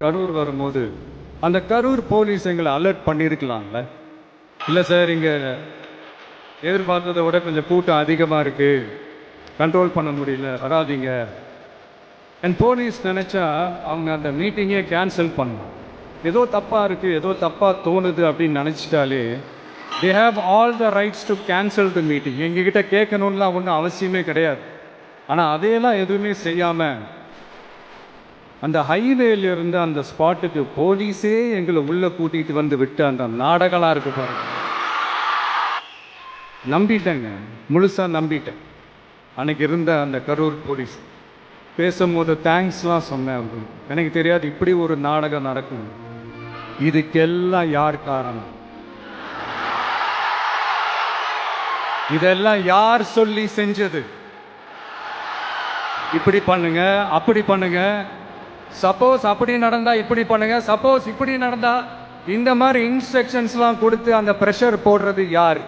கரூர் வரும்போது அந்த கரூர் போலீஸ் எங்களை அலர்ட் பண்ணியிருக்கலாம்ல. இல்லை சார், இங்கே எதிர்பார்த்ததை விட கொஞ்சம் கூட்டம் அதிகமாக இருக்குது, கண்ட்ரோல் பண்ண முடியல, வராதிங்க. என் போலீஸ் நினச்சா அவங்க அந்த மீட்டிங்கே கேன்சல் பண்ணலாம். ஏதோ தப்பாக இருக்குது, ஏதோ தப்பாக தோணுது அப்படின்னு நினச்சிட்டாலே they have all the rights to cancel the meeting. எங்ககிட்ட கேட்கணும்லாம் ஒன்றும் அவசியமே கிடையாது. ஆனால் அதையெல்லாம் எதுவுமே செய்யாமல் அந்த ஹைவேலிருந்து அந்த ஸ்பாட்டுக்கு போலீஸே எங்களை உள்ளே கூட்டிகிட்டு வந்து விட்டு அந்த நாடகமாக இருக்கு பாருங்க. நம்பிட்டேங்க, முழுசாக நம்பிட்டேன். அன்னைக்கு இருந்த அந்த கரூர் போலீஸ் பேசும்போது தேங்க்ஸ்லாம் சொன்னேன். எனக்கு தெரியாது இப்படி ஒரு நாடகம் நடக்கும். இதுக்கெல்லாம் யார் காரணம்? இதெல்லாம் யார் சொல்லி செஞ்சது? இப்படி பண்ணுங்க, அப்படி பண்ணுங்க, சப்போஸ் அப்படி நடந்தா இப்படி பண்ணுங்க, சப்போஸ் இப்படி நடந்தா இந்த மாதிரி இன்ஸ்ட்ரக்ஷன்ஸ்லாம் கொடுத்து அந்த ப்ரெஷர் போடுறது யார்?